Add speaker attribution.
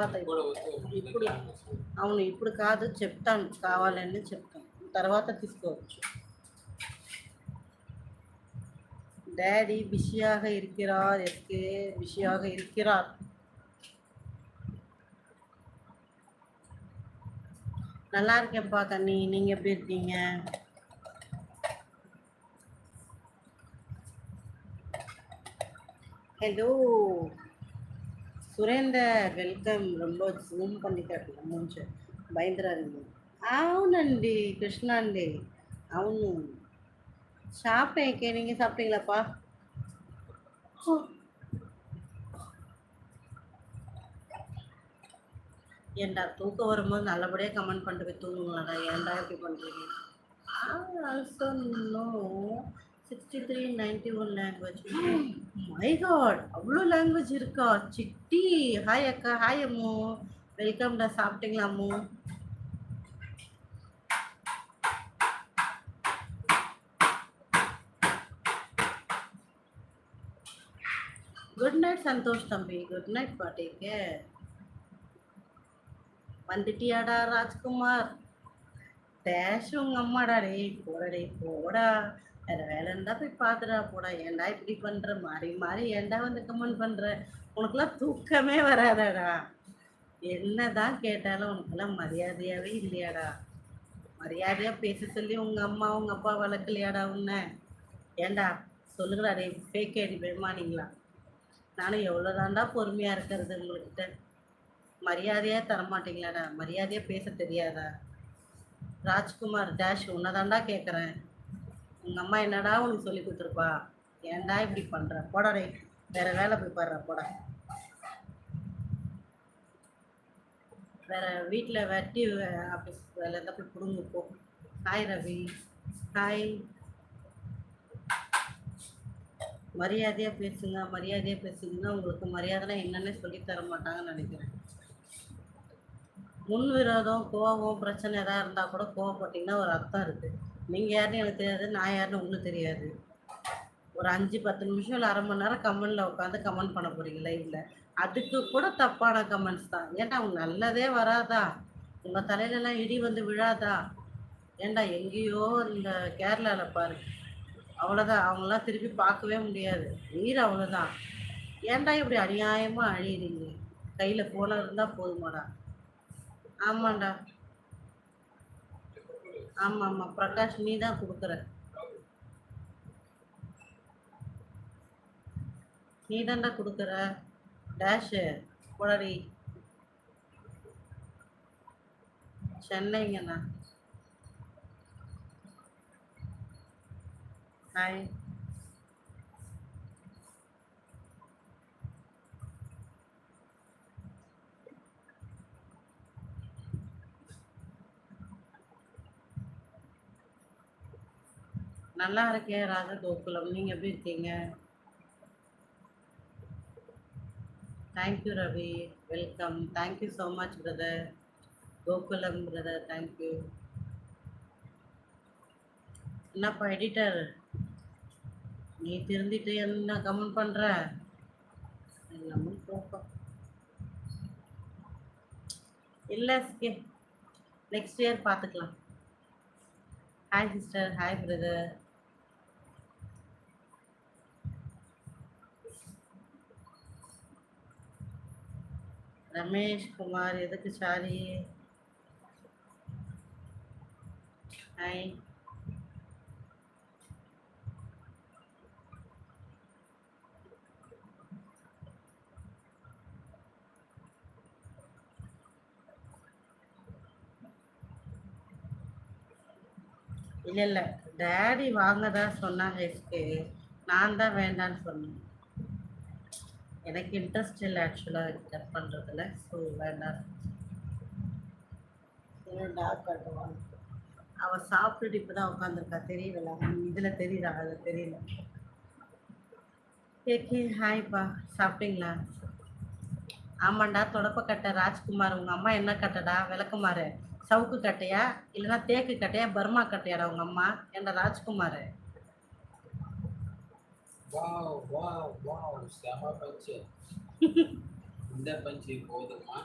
Speaker 1: ఇప్పుడు అవును ఇప్పుడు కాదు చెప్తాను కావాలని చెప్తాను తర్వాత తీసుకోవచ్చు டேடி பிஸியாக இருக்கிறார் எஸ்கே பிஸியாக இருக்கிறார் நல்லா இருக்கேன்ப்பா கண்ணி நீங்க எப்படி இருக்கீங்க ஹலோ సురేందర్ వెల్కమ్ ரொம்ப జూమ్ பண்ணி కాటల మూంచు బయలుదేరారు అవునండి కృష్ణ అండి అవును சாப்பிட்டேன் நீங்கள் சாப்பிட்டீங்களாப்பா ஏன்டா தூக்கம் வரும்போது நல்லபடியாக கமெண்ட் பண்ணிட்டு போய் தூங்குங்களாடா ஏன்டா இப்படி பண்ணுறீங்க also no 6391 language my god அவ்வளோ லாங்குவேஜ் இருக்கா சிட்டி ஹாய் அக்கா ஹாய் அம்மு வெல்கம்டா சாப்பிட்டீங்களா அம்மு குட் நைட் சந்தோஷ் தம்பி குட் நைட் பாட்டிக்க வந்துட்டியாடா ராஜ்குமார் டேஷ் உங்க அம்மாடா டேய் போடா டேய் போடா வேற வேலை இருந்தா போய் பாத்துடா போடா ஏன்டா இப்படி பண்ற மாறி மாறி ஏன்டா வந்து கமெண்ட் பண்ற உனக்குலாம் தூக்கமே வராதாடா என்னதான் கேட்டாலும் உனக்குலாம் மரியாதையாவே இல்லையாடா மரியாதையா பேச சொல்லி உங்க அம்மா உங்க அப்பா வளர்க்கலையாடா உன்னை ஏன்டா சொல்லுங்கடா டேய் ஃபேக் ஐடி பெருமானிங்களா நானும் எவ்வளோதான்டா பொறுமையா இருக்கிறது உங்கள்கிட்ட மரியாதையா தரமாட்டீங்களாடா மரியாதையா பேச தெரியாதா ராஜ்குமார் டேஷ் உன்னதாண்டா கேட்குறேன் உங்கள் அம்மா என்னடா உனக்கு சொல்லி கொடுத்துருப்பா ஏன்டா இப்படி பண்ணுற போடா டேய் வேற வேலை போய் பாடுற போடா வேற வீட்டில் வெட்டி ஆஃபீஸ் வேலை இருந்தால் போய் பிடுங்க போ ஹாய் ரவி ஹாய் மரியாதையாக பேசுங்க மரியாதையாக பேசுங்கன்னா உங்களுக்கு மரியாதைனா என்னென்ன சொல்லி தர மாட்டாங்கன்னு நினைக்கிறேன் முன் விரோதம் கோபம் பிரச்சனை எதாவது இருந்தால் கூட கோவப்பட்டீங்கன்னா ஒரு அர்த்தம் இருக்குது நீங்கள் யாருன்னு எனக்கு தெரியாது நான் யாருன்னு உங்களுக்கு தெரியாது ஒரு 5-10 நிமிஷம் இல்லை அரை மணி நேரம் கமெண்டில் உட்காந்து கமெண்ட் பண்ண போகிறீங்க லைவில் அதுக்கு கூட தப்பான கமெண்ட்ஸ் தான் ஏன்டா அவங்க நல்லதே வராதா உங்கள் தலையிலலாம் இடி வந்து விழாதா ஏன்டா எங்கேயோ இந்த கேரளாவில் பாரு அவ்வளோதான் அவங்களாம் திருப்பி பார்க்கவே முடியாது உயிர் அவ்வளோதான் ஏன்டா இப்படி அநியாயமாக அழியிறீங்க கையில் ஃபோனை இருந்தால் போதுமாடா ஆமாண்டா ஆமாம் ஆமாம் பிரகாஷ் நீ தான் கொடுக்குற நீ தான்டா கொடுக்குற டேஷு போடாடி சென்னைங்கண்ணா ஹாய் நல்லா இருக்கேன் ராஜகோகுலம் நீங்கள் எப்படி இருக்கீங்க thank you Ravi welcome thank you so much brother Gokulam brother thank you என்னப்பா எடிட்டர் நீ திருந்திட்டு என்ன கமெண்ட் பண்ணுற எல்லாமே போப்பா இல்லை நெக்ஸ்ட் இயர் பார்த்துக்கலாம் hi sister hi brother Ramesh Kumar எதுக்கு சாரி ஹாய் இல்லை இல்லை டேடி வாங்க தான் சொன்னாங்க எஸ்கே நான் தான் வேண்டான்னு சொன்னேன் எனக்கு இன்ட்ரெஸ்ட் இல்லை ஆக்சுவலாக கட் பண்ணுறதுல ஸோ வேண்டாம் டாக் கட்டுவாங்க அவள் சாப்பிட்டுட்டு இப்போ தான் உட்காந்துருக்கா தெரியல இதில் தெரியுதா அதில் தெரியல கேக்கே ஹாய்ப்பா சாப்பிட்டீங்களா ஆமாண்டா தொடப்பக்கட்டை ராஜ்குமார் உங்கள் அம்மா என்ன கட்டடா விளக்குமாறு சவுக்கு கட்டையா இல்லைன்னா தேக்கு கட்டையா பர்மா கட்டையாடா உங்கள் அம்மா ஏன்டா ராஜ்குமார்
Speaker 2: Wow, wow, wow, செம பஞ்சு. இந்த பஞ்சு போதுமா?